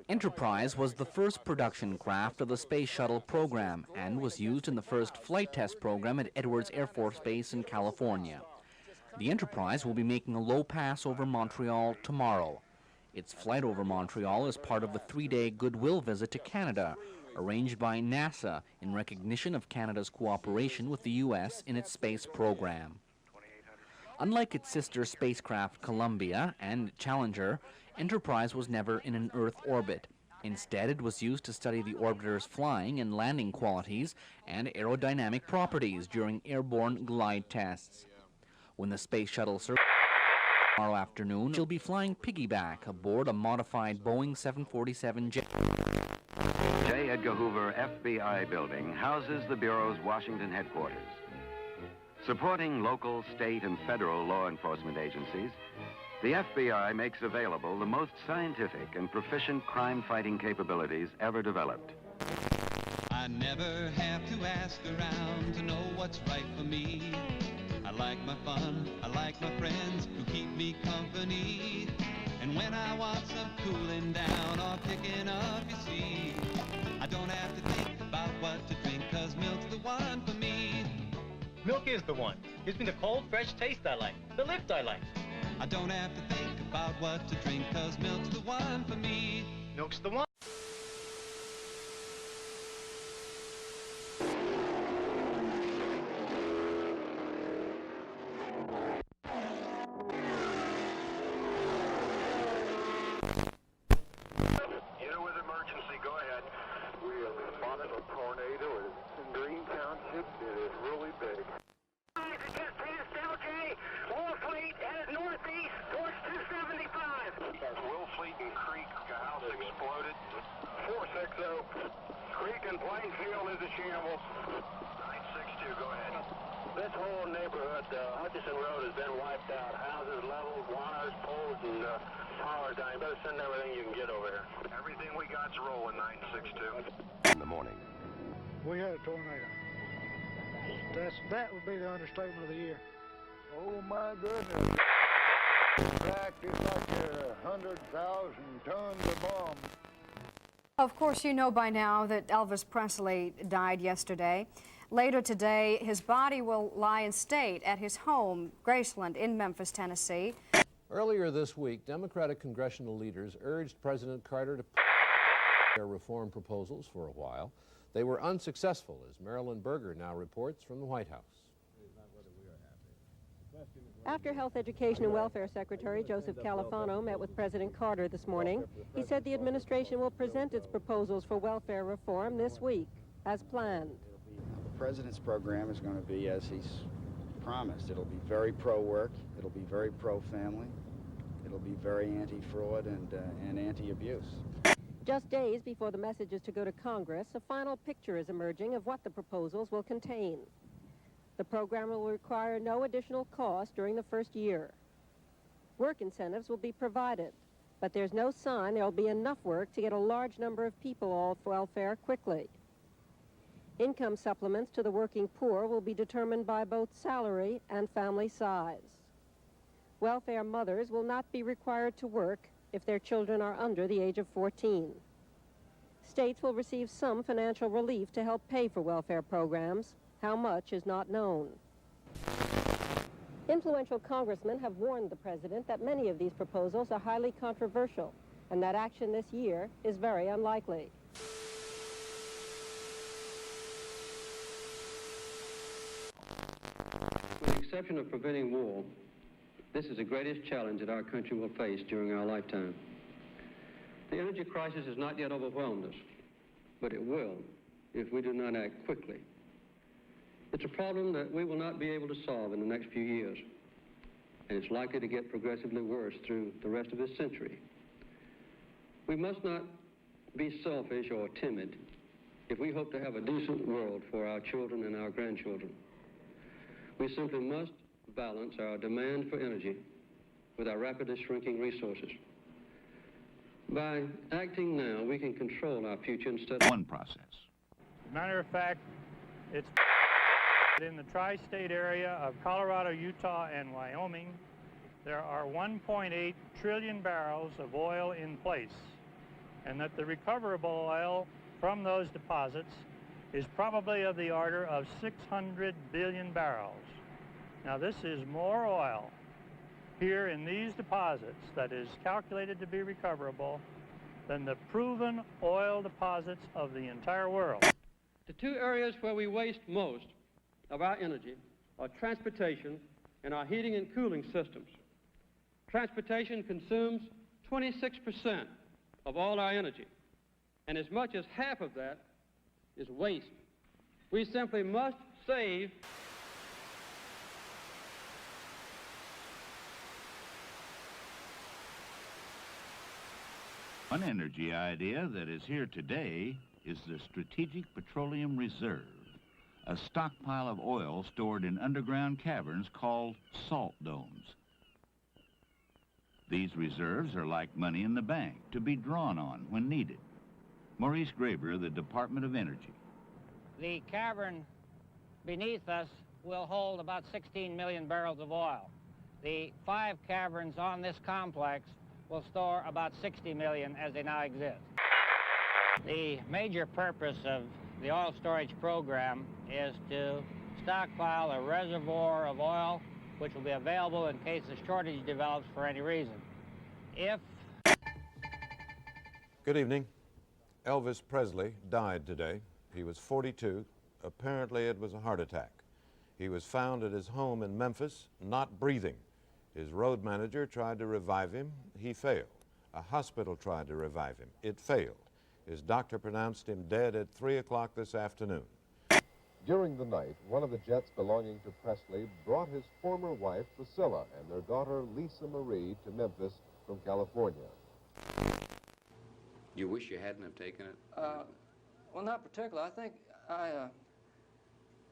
Enterprise was the first production craft of the Space Shuttle program and was used in the first flight test program at Edwards Air Force Base in California. The Enterprise will be making a low pass over Montreal tomorrow. Its flight over Montreal is part of a 3-day goodwill visit to Canada, arranged by NASA in recognition of Canada's cooperation with the U.S. in its space program. Unlike its sister spacecraft Columbia and Challenger, Enterprise was never in an Earth orbit. Instead, it was used to study the orbiter's flying and landing qualities and aerodynamic properties during airborne glide tests. When the Space Shuttle circles tomorrow afternoon, she'll be flying piggyback aboard a modified Boeing 747 jet. J. Edgar Hoover FBI building houses the Bureau's Washington headquarters. Supporting local, state, and federal law enforcement agencies, the FBI makes available the most scientific and proficient crime-fighting capabilities ever developed. I never have to ask around to know what's right for me. I like my fun, I like my friends who keep me company. And when I want some cooling down or picking up, you see, I don't have to think about what to drink, 'cause milk's the one for me. Milk is the one. Gives me the cold, fresh taste I like, the lift I like. I don't have to think about what to drink, 'cause milk's the one for me. Milk's the one. Unit with emergency, go ahead. We have spotted a tornado in Green Township. It is really big. Fleet headed northeast towards 275. Willfleet and Creek, a house exploded. 460. Creek and Plainfield is a shambles. 962, go ahead. This whole neighborhood, Hutchison Road, has been wiped out. Houses leveled, wires, poles, and power down. You better send everything you can get over here. Everything we got's rolling, 962. In the morning. We had a tornado. That would be the understatement of the year. Oh my goodness. In fact, it's like 100,000 tons of bomb. Of course, you know by now that Elvis Presley died yesterday. Later today, his body will lie in state at his home, Graceland, in Memphis, Tennessee. Earlier this week, Democratic congressional leaders urged President Carter to their reform proposals for a while. They were unsuccessful, as Marilyn Berger now reports from the White House. After Health, Education, and Welfare Secretary Joseph Califano met with President Carter this morning, he said the administration will present its proposals for welfare reform this week, as planned. The President's program is going to be as he's promised. It'll be very pro-work, it'll be very pro-family, it'll be very anti-fraud and anti-abuse. Just days before the message is to go to Congress, a final picture is emerging of what the proposals will contain. The program will require no additional cost during the first year. Work incentives will be provided, but there's no sign there will be enough work to get a large number of people off welfare quickly. Income supplements to the working poor will be determined by both salary and family size. Welfare mothers will not be required to work if their children are under the age of 14. States will receive some financial relief to help pay for welfare programs. How much is not known. Influential congressmen have warned the president that many of these proposals are highly controversial and that action this year is very unlikely. With the exception of preventing war, this is the greatest challenge that our country will face during our lifetime. The energy crisis has not yet overwhelmed us, but it will if we do not act quickly. It's a problem that we will not be able to solve in the next few years, and it's likely to get progressively worse through the rest of this century. We must not be selfish or timid if we hope to have a decent world for our children and our grandchildren. We simply must balance our demand for energy with our rapidly shrinking resources. By acting now, we can control our future instead of one process. As a matter of fact, it's in the tri-state area of Colorado, Utah, and Wyoming, there are 1.8 trillion barrels of oil in place. and that the recoverable oil from those deposits is probably of the order of 600 billion barrels. Now, this is more oil here in these deposits that is calculated to be recoverable than the proven oil deposits of the entire world. The two areas where we waste most of our energy are transportation and our heating and cooling systems. Transportation consumes 26% of all our energy, and as much as half of that is waste. We simply must save. One energy idea that is here today is the Strategic Petroleum Reserve, a stockpile of oil stored in underground caverns called salt domes. These reserves are like money in the bank to be drawn on when needed. Maurice Graber of the Department of Energy. The cavern beneath us will hold about 16 million barrels of oil. The 5 caverns on this complex will store about 60 million as they now exist. The major purpose of the oil storage program is to stockpile a reservoir of oil which will be available in case a shortage develops for any reason. Good evening. Elvis Presley died today. He was 42. Apparently it was a heart attack. He was found at his home in Memphis, not breathing. His road manager tried to revive him. He failed. A hospital tried to revive him. It failed. His doctor pronounced him dead at 3 o'clock this afternoon. During the night, one of the jets belonging to Presley brought his former wife, Priscilla, and their daughter, Lisa Marie, to Memphis from California. You wish you hadn't have taken it? Well, not particularly. I think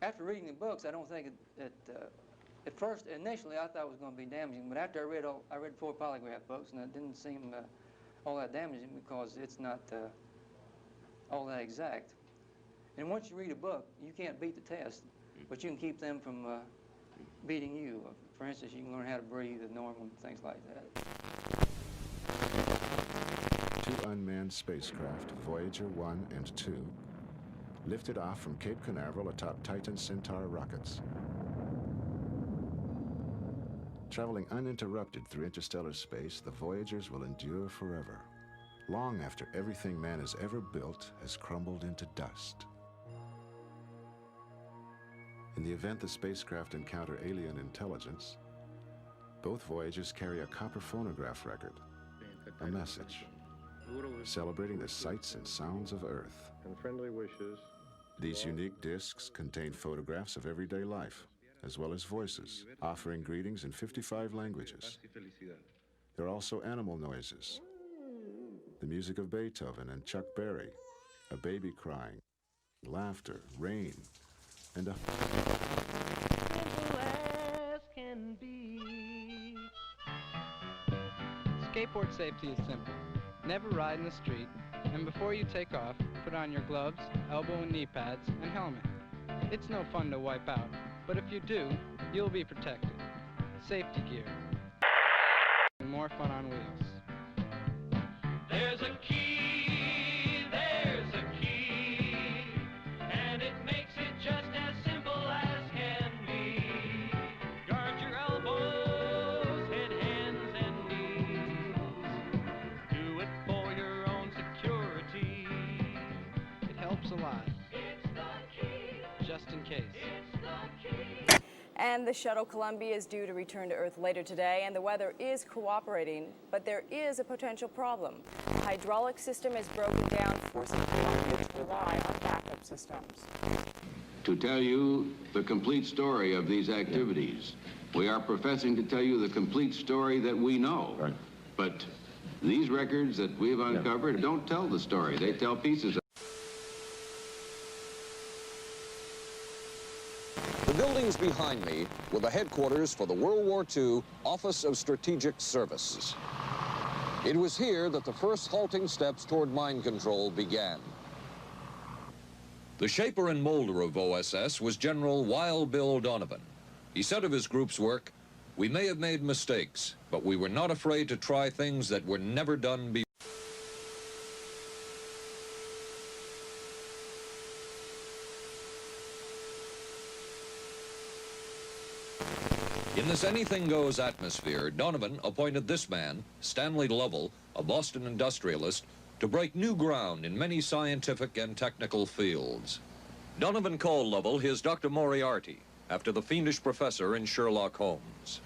after reading the books, I don't think at first, initially, I thought it was going to be damaging, but after I read 4 polygraph books, and it didn't seem all that damaging because it's not all that exact. And once you read a book, you can't beat the test, but you can keep them from beating you. For instance, you can learn how to breathe as normal, things like that. 2 unmanned spacecraft, Voyager 1 and 2, lifted off from Cape Canaveral atop Titan Centaur rockets. Traveling uninterrupted through interstellar space, the Voyagers will endure forever, long after everything man has ever built has crumbled into dust. In the event the spacecraft encounter alien intelligence, both Voyagers carry a copper phonograph record, a message, celebrating the sights and sounds of Earth. And friendly wishes. These unique discs contain photographs of everyday life, as well as voices, offering greetings in 55 languages. There are also animal noises, the music of Beethoven and Chuck Berry, a baby crying, laughter, rain, and a... Simple as can be. Skateboard safety is simple. Never ride in the street, and before you take off, put on your gloves, elbow and knee pads, and helmet. It's no fun to wipe out, but if you do, you'll be protected. Safety gear. And more fun on wheels. There's a key, and it makes it just as simple as can be. Guard your elbows, head, hands, and knees. Do it for your own security. It helps a lot. It's the key. Just in case. It's the key. And the shuttle Columbia is due to return to Earth later today, and the weather is cooperating, but there is a potential problem. The hydraulic system is broken down, forcing Columbia to rely on backup systems. To tell you the complete story of these activities, we are professing to tell you the complete story that we know. Right. But these records that we've uncovered don't tell the story. They tell pieces of it. The buildings behind me were the headquarters for the World War II Office of Strategic Services. It was here that the first halting steps toward mind control began. The shaper and molder of OSS was General Wild Bill Donovan. He said of his group's work, "We may have made mistakes, but we were not afraid to try things that were never done before." In this anything-goes atmosphere, Donovan appointed this man, Stanley Lovell, a Boston industrialist, to break new ground in many scientific and technical fields. Donovan called Lovell his Dr. Moriarty, after the fiendish professor in Sherlock Holmes.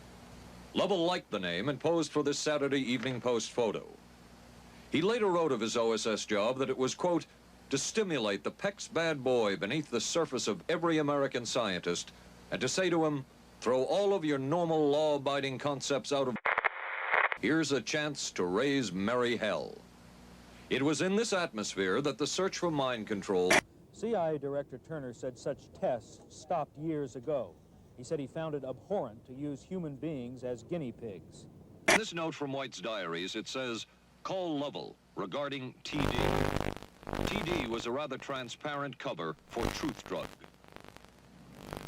Lovell liked the name and posed for this Saturday Evening Post photo. He later wrote of his OSS job that it was, quote, to stimulate the PEC's bad boy beneath the surface of every American scientist and to say to him, throw all of your normal law-abiding concepts out of... Here's a chance to raise merry hell. It was in this atmosphere that the search for mind control... CIA Director Turner said such tests stopped years ago. He said he found it abhorrent to use human beings as guinea pigs. In this note from White's diaries, it says, call Lovell regarding TD. TD was a rather transparent cover for Truth Drug.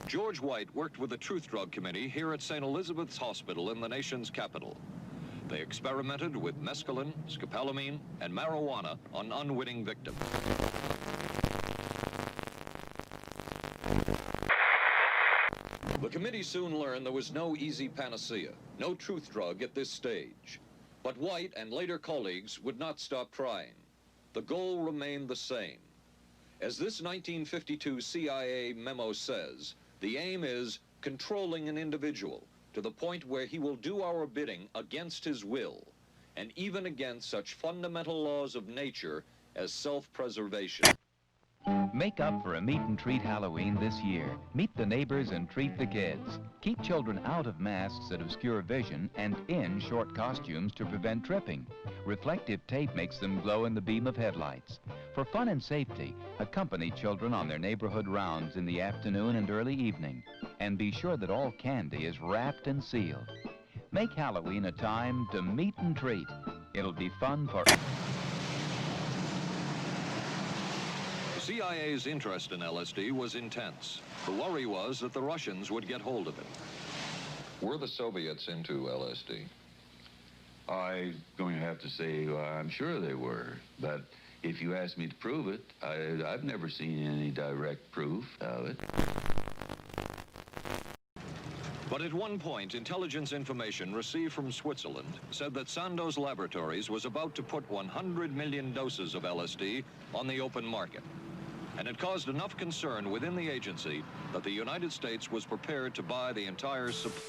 George White worked with the Truth Drug Committee here at St. Elizabeth's Hospital in the nation's capital. They experimented with mescaline, scopolamine, and marijuana on unwitting victims. The committee soon learned there was no easy panacea, no truth drug at this stage. But White and later colleagues would not stop trying. The goal remained the same. As this 1952 CIA memo says, the aim is controlling an individual to the point where he will do our bidding against his will, and even against such fundamental laws of nature as self-preservation. Make up for a meet and treat Halloween this year. Meet the neighbors and treat the kids. Keep children out of masks that obscure vision and in short costumes to prevent tripping. Reflective tape makes them glow in the beam of headlights. For fun and safety, accompany children on their neighborhood rounds in the afternoon and early evening. And be sure that all candy is wrapped and sealed. Make Halloween a time to meet and treat. It'll be fun for... The CIA's interest in LSD was intense. The worry was that the Russians would get hold of it. Were the Soviets into LSD? I'm going to have to say I'm sure they were, but if you ask me to prove it, I've never seen any direct proof of it. But at one point, intelligence information received from Switzerland said that Sandoz Laboratories was about to put 100 million doses of LSD on the open market. And it caused enough concern within the agency that the United States was prepared to buy the entire supply.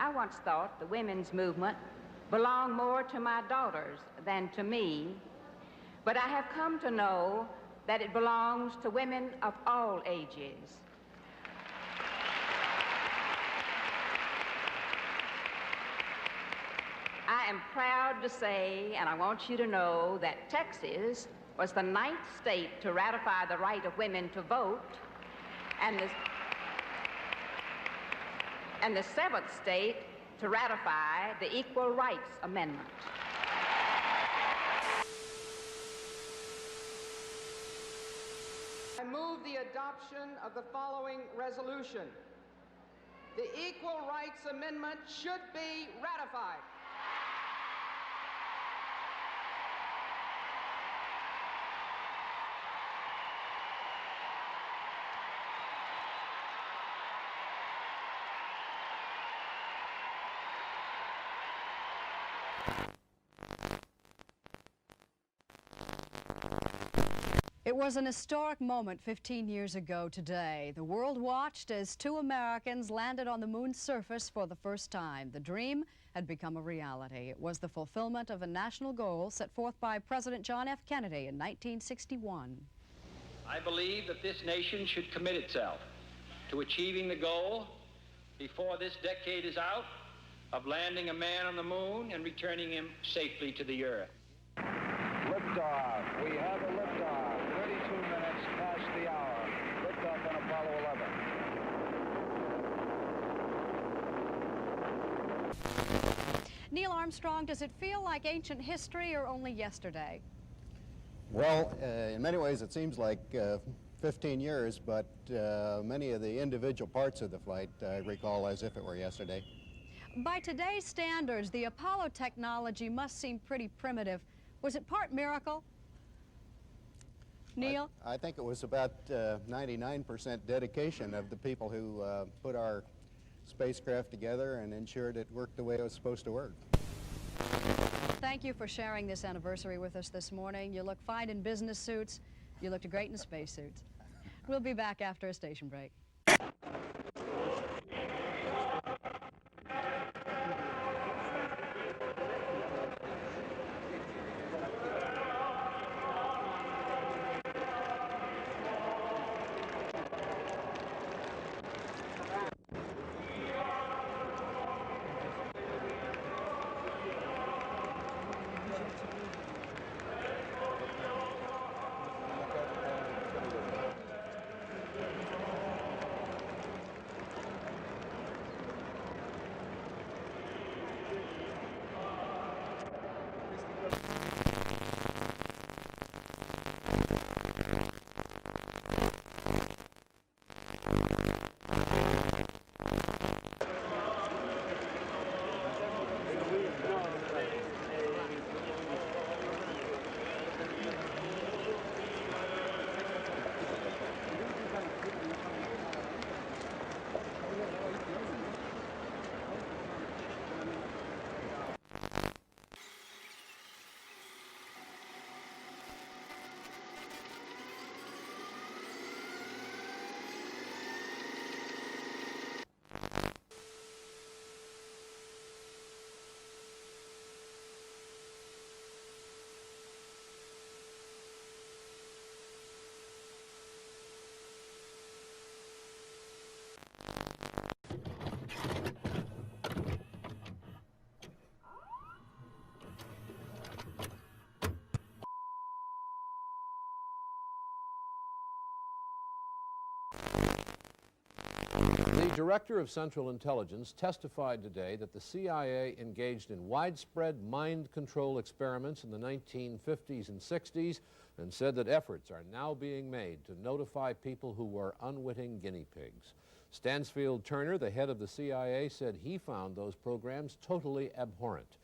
I once thought the women's movement belonged more to my daughters than to me, but I have come to know that it belongs to women of all ages. I am proud to say, and I want you to know, that Texas was the 9th state to ratify the right of women to vote, and the 7th state to ratify the Equal Rights Amendment. I move the adoption of the following resolution. The Equal Rights Amendment should be ratified. It was an historic moment 15 years ago today. The world watched as 2 Americans landed on the moon's surface for the first time. The dream had become a reality. It was the fulfillment of a national goal set forth by President John F. Kennedy in 1961. I believe that this nation should commit itself to achieving the goal before this decade is out of landing a man on the moon and returning him safely to the Earth. Liftoff. We have a liftoff. 32 minutes past the hour. Liftoff on Apollo 11. Neil Armstrong, does it feel like ancient history or only yesterday? Well, in many ways it seems like 15 years, but many of the individual parts of the flight I recall as if it were yesterday. By today's standards, the Apollo technology must seem pretty primitive. Was it part miracle? Neil? I think it was about 99% dedication of the people who put our spacecraft together and ensured it worked the way it was supposed to work. Thank you for sharing this anniversary with us this morning. You look fine in business suits. You looked great in spacesuits. We'll be back after a station break. The director of Central Intelligence testified today that the CIA engaged in widespread mind control experiments in the 1950s and 60s and said that efforts are now being made to notify people who were unwitting guinea pigs. Stansfield Turner, the head of the CIA, said he found those programs totally abhorrent.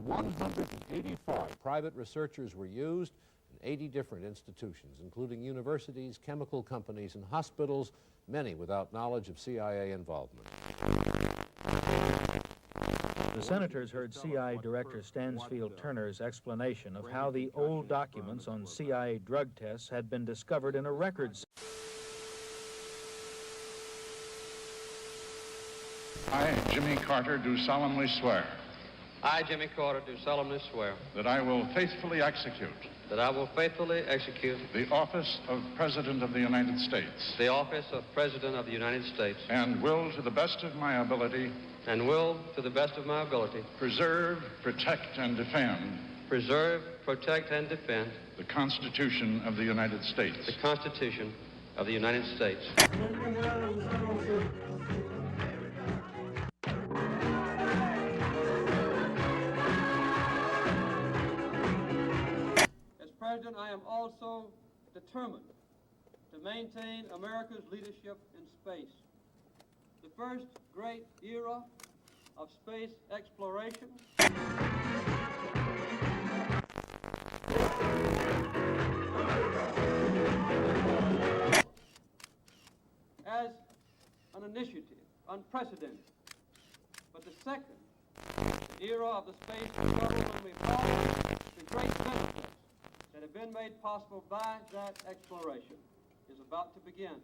185 private researchers were used in 80 different institutions, including universities, chemical companies, and hospitals, many without knowledge of CIA involvement. The senators heard CIA Director Stansfield Turner's explanation of how the old documents on CIA drug tests had been discovered in a records. I, Jimmy Carter, do solemnly swear I, Jimmy Carter, do solemnly swear that I will faithfully execute that I will faithfully execute the office of President of the United States the office of President of the United States and will, to the best of my ability, preserve, protect, and defend the Constitution of the United States. The Constitution of the United States. As President, I am also determined to maintain America's leadership in space. The first great era of space exploration as an initiative, unprecedented. But the second, the era of the space shuttle, when we harness the great benefits that have been made possible by that exploration, is about to begin.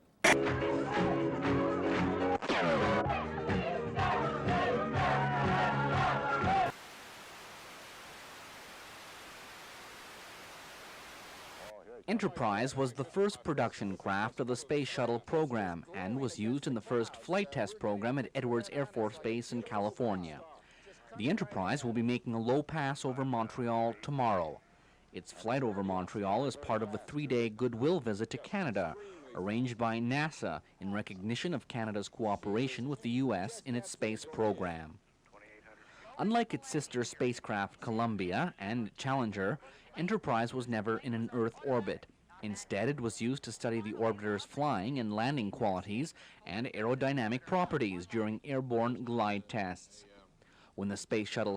Enterprise was the first production craft of the Space Shuttle program and was used in the first flight test program at Edwards Air Force Base in California. The Enterprise will be making a low pass over Montreal tomorrow. Its flight over Montreal is part of the 3-day goodwill visit to Canada, arranged by NASA in recognition of Canada's cooperation with the U.S. in its space program. Unlike its sister spacecraft Columbia and Challenger, Enterprise was never in an Earth orbit. Instead, it was used to study the orbiter's flying and landing qualities and aerodynamic properties during airborne glide tests. When the Space Shuttle